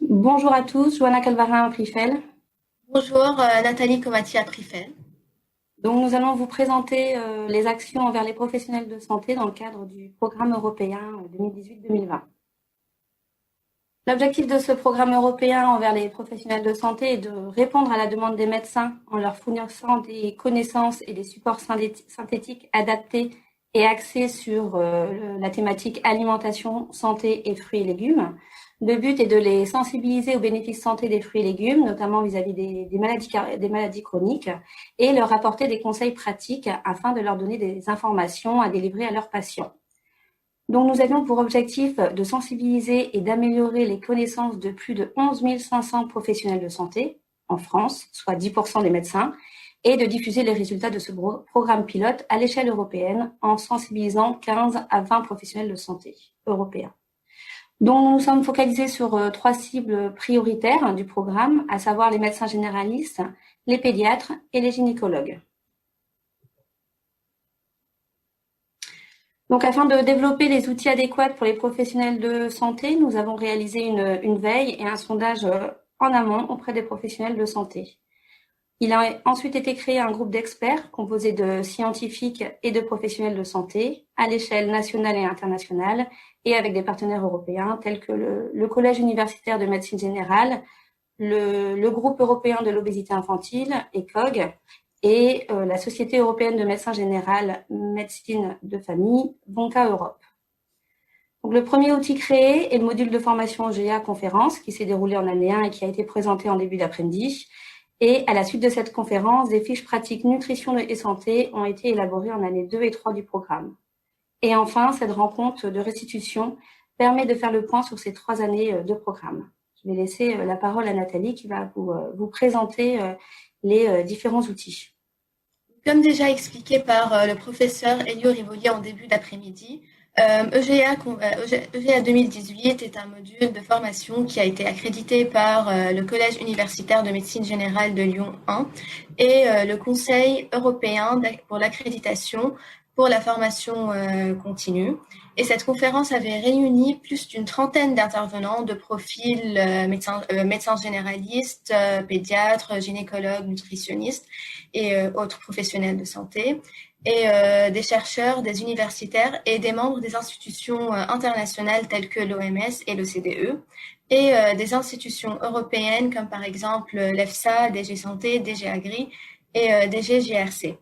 Bonjour à tous, Joanna Calvarin-Prifel. Bonjour, Nathalie Comati-Aprifel. Donc, nous allons vous présenter les actions envers les professionnels de santé dans le cadre du programme européen 2018-2020. L'objectif de ce programme européen envers les professionnels de santé est de répondre à la demande des médecins en leur fournissant des connaissances et des supports synthétiques adaptés et axés sur la thématique alimentation, santé et fruits et légumes. Le but est de les sensibiliser aux bénéfices santé des fruits et légumes, notamment vis-à-vis des maladies chroniques, et leur apporter des conseils pratiques afin de leur donner des informations à délivrer à leurs patients. Donc, nous avions pour objectif de sensibiliser et d'améliorer les connaissances de plus de 11 500 professionnels de santé en France, soit 10% des médecins, et de diffuser les résultats de ce programme pilote à l'échelle européenne en sensibilisant 15 à 20 professionnels de santé européens. Donc, nous nous sommes focalisés sur trois cibles prioritaires du programme, à savoir les médecins généralistes, les pédiatres et les gynécologues. Donc, afin de développer les outils adéquats pour les professionnels de santé, nous avons réalisé une veille et un sondage en amont auprès des professionnels de santé. Il a ensuite été créé un groupe d'experts composé de scientifiques et de professionnels de santé à l'échelle nationale et internationale et avec des partenaires européens tels que le Collège universitaire de médecine générale, le groupe européen de l'obésité infantile, ECOG, et la Société européenne de médecine générale médecine de famille, Bonca Europe. Donc, le premier outil créé est le module de formation GA conférence qui s'est déroulé en année 1 et qui a été présenté en début d'après-midi. Et à la suite de cette conférence, des fiches pratiques nutrition et santé ont été élaborées en année 2 et 3 du programme. Et enfin, cette rencontre de restitution permet de faire le point sur ces 3 années de programme. Je vais laisser la parole à Nathalie qui va vous présenter les différents outils. Comme déjà expliqué par le professeur Elio Rivoli en début d'après-midi, EGA 2018 est un module de formation qui a été accrédité par le Collège universitaire de médecine générale de Lyon 1 et le Conseil européen pour l'accréditation pour la formation continue. Et cette conférence avait réuni plus d'une trentaine d'intervenants de profils médecins généralistes, pédiatres, gynécologues, nutritionnistes et autres professionnels de santé, et des chercheurs, des universitaires et des membres des institutions internationales telles que l'OMS et l'OCDE, et des institutions européennes comme par exemple l'EFSA, DG Santé, DG Agri et DG GRC.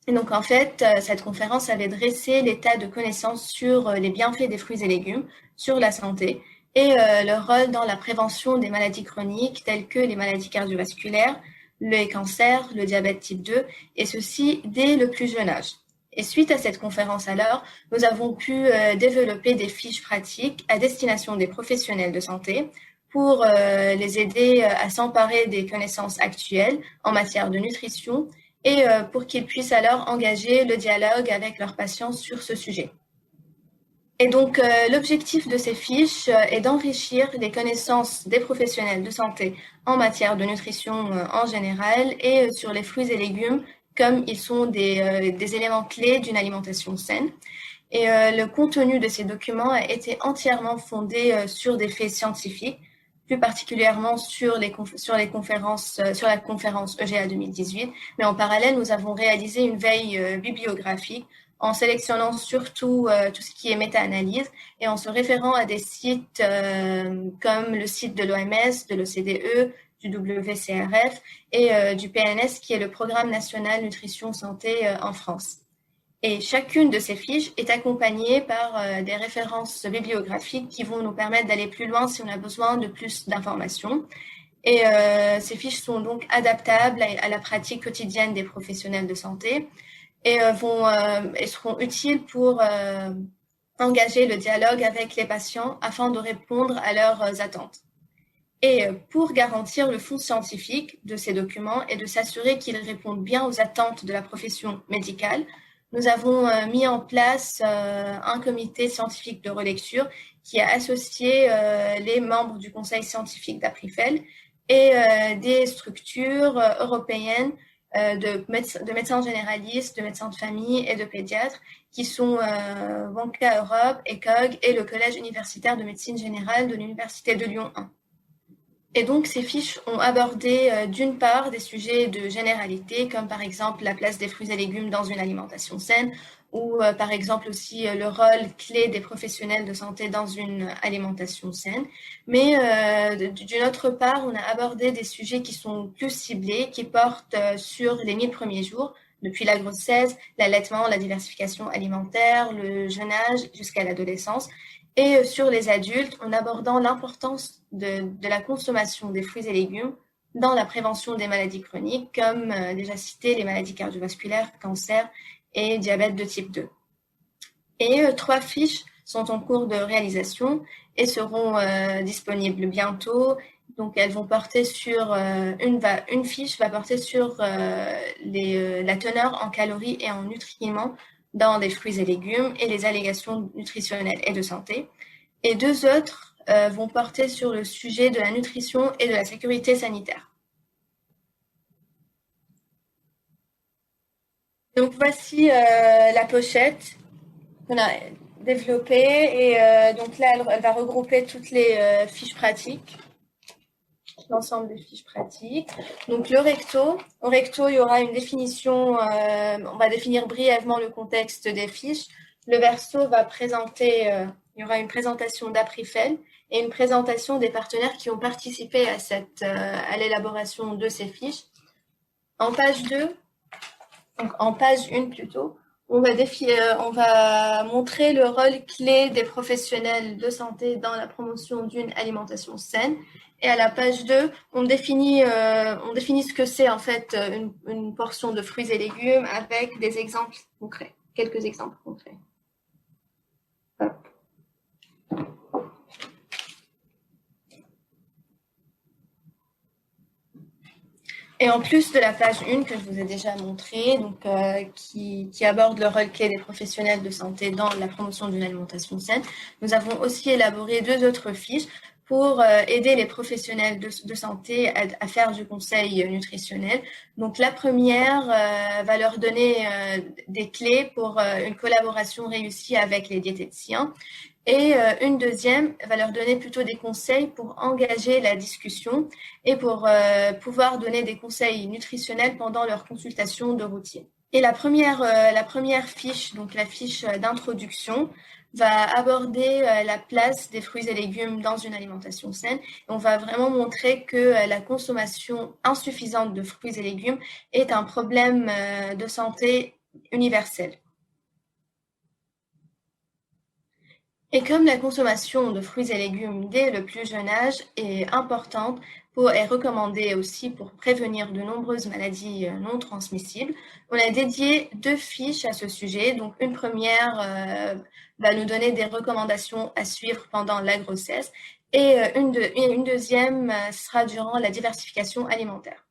Et donc, en fait, cette conférence avait dressé l'état de connaissances sur les bienfaits des fruits et légumes, sur la santé et leur rôle dans la prévention des maladies chroniques telles que les maladies cardiovasculaires, les cancers, le diabète type 2, et ceci dès le plus jeune âge. Et suite à cette conférence alors, nous avons pu développer des fiches pratiques à destination des professionnels de santé pour les aider à s'emparer des connaissances actuelles en matière de nutrition et pour qu'ils puissent alors engager le dialogue avec leurs patients sur ce sujet. Et donc, l'objectif de ces fiches est d'enrichir les connaissances des professionnels de santé en matière de nutrition en général et sur les fruits et légumes, comme ils sont des éléments clés d'une alimentation saine. Et le contenu de ces documents a été entièrement fondé sur des faits scientifiques, plus particulièrement sur la conférence EGA 2018. Mais en parallèle, nous avons réalisé une veille bibliographique en sélectionnant surtout tout ce qui est méta-analyse et en se référant à des sites comme le site de l'OMS, de l'OCDE, du WCRF et du PNS, qui est le Programme national nutrition santé en France. Et chacune de ces fiches est accompagnée par des références bibliographiques qui vont nous permettre d'aller plus loin si on a besoin de plus d'informations. Et ces fiches sont donc adaptables à la pratique quotidienne des professionnels de santé et seront utiles pour engager le dialogue avec les patients afin de répondre à leurs attentes. Et pour garantir le fond scientifique de ces documents et de s'assurer qu'ils répondent bien aux attentes de la profession médicale, nous avons mis en place un comité scientifique de relecture qui a associé les membres du conseil scientifique d'Aprifel et des structures européennes de médecins généralistes, de médecins de famille et de pédiatres qui sont Banca Europe, ECOG et le Collège universitaire de médecine générale de l'Université de Lyon 1. Et donc, ces fiches ont abordé d'une part des sujets de généralité, comme par exemple la place des fruits et légumes dans une alimentation saine, ou par exemple aussi le rôle clé des professionnels de santé dans une alimentation saine. Mais d'une autre part, on a abordé des sujets qui sont plus ciblés, qui portent sur les 1000 premiers jours, depuis la grossesse, l'allaitement, la diversification alimentaire, le jeune âge jusqu'à l'adolescence. Et sur les adultes, en abordant l'importance de la consommation des fruits et légumes dans la prévention des maladies chroniques, comme déjà cité les maladies cardiovasculaires, cancer et diabète de type 2. Et 3 fiches sont en cours de réalisation et seront disponibles bientôt. Donc, elles vont porter sur une fiche va porter sur la teneur en calories et en nutriments dans les fruits et légumes et les allégations nutritionnelles et de santé. Et 2 autres vont porter sur le sujet de la nutrition et de la sécurité sanitaire. Donc, voici la pochette qu'on a développée. Et donc là, elle va regrouper toutes les fiches pratiques, l'ensemble des fiches pratiques. Donc, le recto. Au recto, il y aura une définition. On va définir brièvement le contexte des fiches. Le verso va présenter, il y aura une présentation d'Aprifel et une présentation des partenaires qui ont participé à l'élaboration de ces fiches. En page 2, donc en page 1 plutôt, on va montrer le rôle clé des professionnels de santé dans la promotion d'une alimentation saine. Et à la page 2, on définit ce que c'est en fait une portion de fruits et légumes avec des exemples concrets, quelques exemples concrets. Hop. Et en plus de la page 1 que je vous ai déjà montrée, donc, qui aborde le rôle clé des professionnels de santé dans la promotion d'une alimentation saine, nous avons aussi élaboré 2 autres fiches pour aider les professionnels de santé à faire du conseil nutritionnel. Donc la première va leur donner des clés pour une collaboration réussie avec les diététiciens. Et une deuxième va leur donner plutôt des conseils pour engager la discussion et pour pouvoir donner des conseils nutritionnels pendant leur consultation de routine. Et la première fiche, donc la fiche d'introduction, va aborder la place des fruits et légumes dans une alimentation saine. Et on va vraiment montrer que la consommation insuffisante de fruits et légumes est un problème de santé universel. Et comme la consommation de fruits et légumes dès le plus jeune âge est importante est recommandée aussi pour prévenir de nombreuses maladies non transmissibles, on a dédié 2 fiches à ce sujet. Donc une première va nous donner des recommandations à suivre pendant la grossesse et une deuxième sera durant la diversification alimentaire.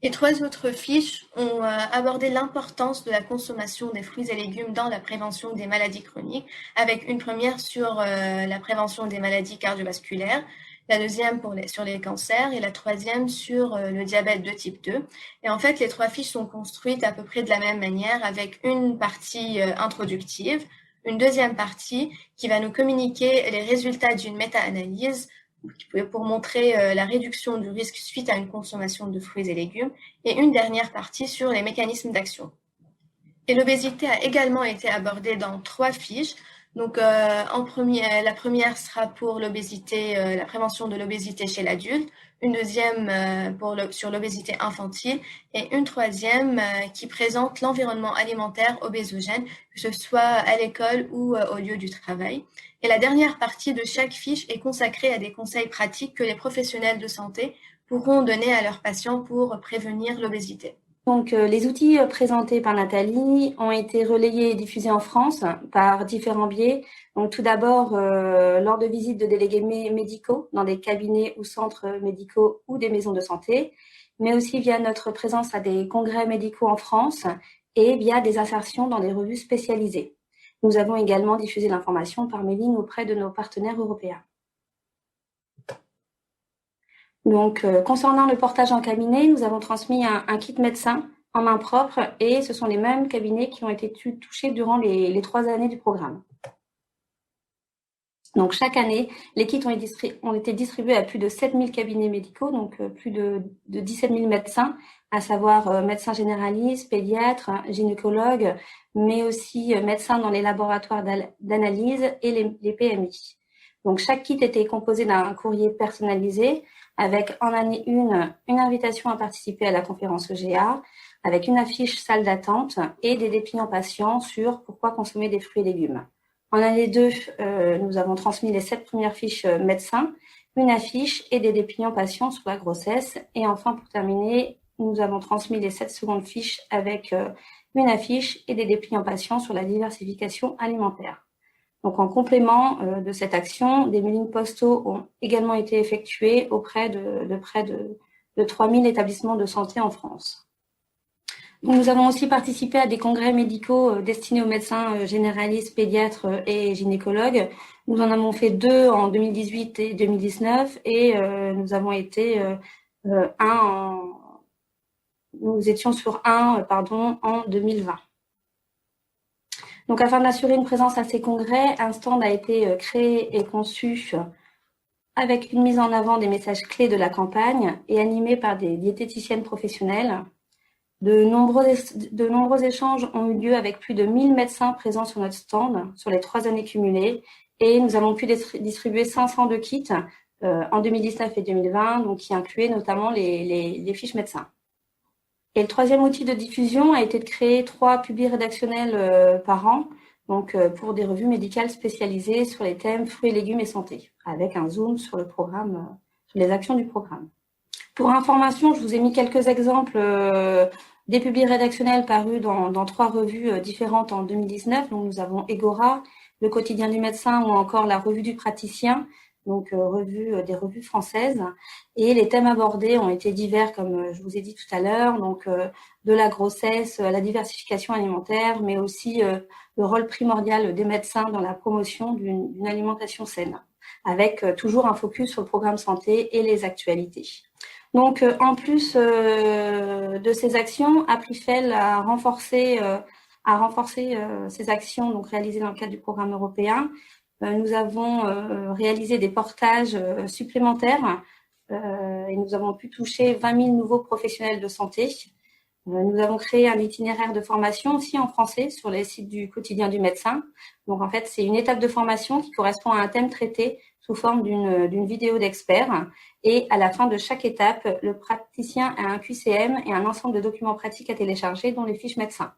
Les 3 autres fiches ont abordé l'importance de la consommation des fruits et légumes dans la prévention des maladies chroniques, avec une première sur la prévention des maladies cardiovasculaires, la deuxième sur les cancers et la troisième sur le diabète de type 2. Et en fait, les 3 fiches sont construites à peu près de la même manière, avec une partie introductive, une deuxième partie qui va nous communiquer les résultats d'une méta-analyse pour montrer la réduction du risque suite à une consommation de fruits et légumes, et une dernière partie sur les mécanismes d'action. Et l'obésité a également été abordée dans 3 fiches. Donc, la première sera pour l'obésité, la prévention de l'obésité chez l'adulte, une deuxième sur l'obésité infantile, et une troisième qui présente l'environnement alimentaire obésogène, que ce soit à l'école ou au lieu du travail. Et la dernière partie de chaque fiche est consacrée à des conseils pratiques que les professionnels de santé pourront donner à leurs patients pour prévenir l'obésité. Donc, les outils présentés par Nathalie ont été relayés et diffusés en France par différents biais. Donc, tout d'abord, lors de visites de délégués médicaux dans des cabinets ou centres médicaux ou des maisons de santé, mais aussi via notre présence à des congrès médicaux en France et via des insertions dans des revues spécialisées. Nous avons également diffusé l'information par mailing auprès de nos partenaires européens. Donc, concernant le portage en cabinet, nous avons transmis un kit médecin en main propre et ce sont les mêmes cabinets qui ont été touchés durant les 3 années du programme. Donc chaque année, les kits ont été distribués à plus de 7000 cabinets médicaux, donc plus de 17 000 médecins, à savoir médecins généralistes, pédiatres, gynécologues, mais aussi médecins dans les laboratoires d'analyse et les PMI. Donc chaque kit était composé d'un courrier personnalisé avec en année une invitation à participer à la conférence EGA, avec une affiche salle d'attente et des dépliants patients sur pourquoi consommer des fruits et légumes. En année 2, nous avons transmis les 7 premières fiches médecins, une affiche et des dépliants patients sur la grossesse. Et enfin, pour terminer, nous avons transmis les 7 secondes fiches avec une affiche et des dépliants patients sur la diversification alimentaire. Donc, en complément de cette action, des mailings postaux ont également été effectués auprès de près de 3000 établissements de santé en France. Nous avons aussi participé à des congrès médicaux destinés aux médecins généralistes, pédiatres et gynécologues. Nous en avons fait 2 en 2018 et 2019 et nous avons été nous étions sur en 2020. Donc, afin d'assurer une présence à ces congrès, un stand a été créé et conçu avec une mise en avant des messages clés de la campagne et animé par des diététiciennes professionnelles. De nombreux échanges ont eu lieu avec plus de 1000 médecins présents sur notre stand sur les 3 années cumulées et nous avons pu distribuer 502 kits en 2019 et 2020, donc qui incluaient notamment les fiches médecins. Et le troisième outil de diffusion a été de créer 3 publis rédactionnels par an, donc pour des revues médicales spécialisées sur les thèmes fruits et légumes et santé, avec un zoom sur le programme, sur les actions du programme. Pour information, je vous ai mis quelques exemples des publis rédactionnels parus dans 3 revues différentes en 2019. Donc nous avons Egora, le quotidien du médecin ou encore la revue du praticien, donc des revues françaises. Et les thèmes abordés ont été divers, comme je vous ai dit tout à l'heure, donc de la grossesse à la diversification alimentaire, mais aussi le rôle primordial des médecins dans la promotion d'une alimentation saine, avec toujours un focus sur le programme santé et les actualités. Donc, en plus de ces actions, Aprifel a renforcé ces actions donc réalisées dans le cadre du programme européen. Nous avons réalisé des portages supplémentaires et nous avons pu toucher 20 000 nouveaux professionnels de santé. Nous avons créé un itinéraire de formation aussi en français sur les sites du quotidien du médecin. Donc, en fait, c'est une étape de formation qui correspond à un thème traité sous forme d'une vidéo d'expert. Et à la fin de chaque étape, le praticien a un QCM et un ensemble de documents pratiques à télécharger, dont les fiches médecins.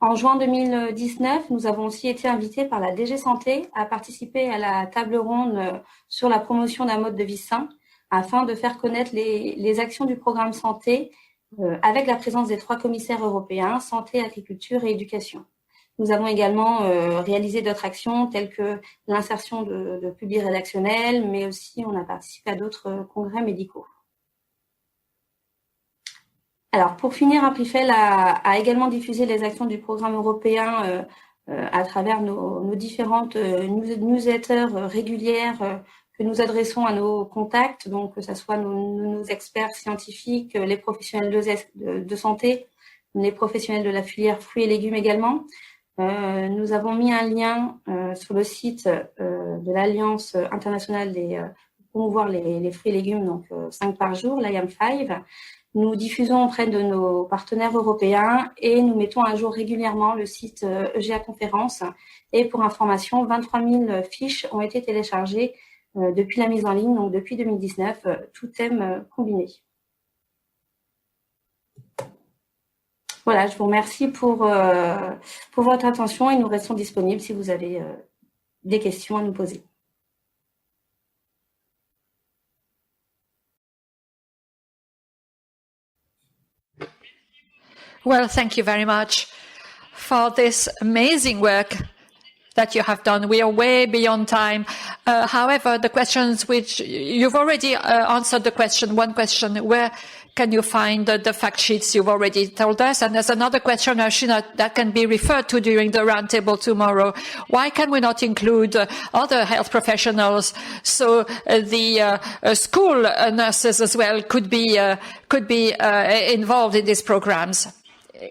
En juin 2019, nous avons aussi été invités par la DG Santé à participer à la table ronde sur la promotion d'un mode de vie sain afin de faire connaître les actions du programme santé avec la présence des 3 commissaires européens, santé, agriculture et éducation. Nous avons également réalisé d'autres actions telles que l'insertion de publis rédactionnels, mais aussi on a participé à d'autres congrès médicaux. Alors, pour finir, Aprifel a également diffusé les actions du programme européen à travers nos différentes newsletters régulières que nous adressons à nos contacts, donc que ce soit nos experts scientifiques, les professionnels de santé, les professionnels de la filière fruits et légumes également. Nous avons mis un lien sur le site de l'Alliance internationale pour promouvoir les fruits et légumes, donc 5 par jour, l'IAM5. Nous diffusons auprès de nos partenaires européens et nous mettons à jour régulièrement le site EGA Conférence. Et pour information, 23 000 fiches ont été téléchargées depuis la mise en ligne, donc depuis 2019, tout thème combiné. Voilà, je vous remercie pour votre attention et nous restons disponibles si vous avez des questions à nous poser. Well, thank you very much for this amazing work that you have done. We are way beyond time. However, the questions which you've already answered the question, one question, where can you find the fact sheets you've already told us? And there's another question, Ashina, that can be referred to during the roundtable tomorrow. Why can we not include other health professionals so the school nurses as well could be involved in these programs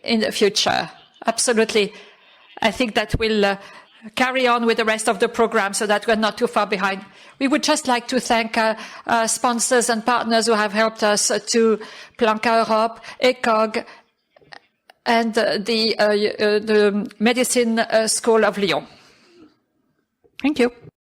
in the future? Absolutely. I think that will carry on with the rest of the program so that we're not too far behind. We would just like to thank sponsors and partners who have helped us to Planca Europe, ECOG, and the Medicine School of Lyon. Thank you.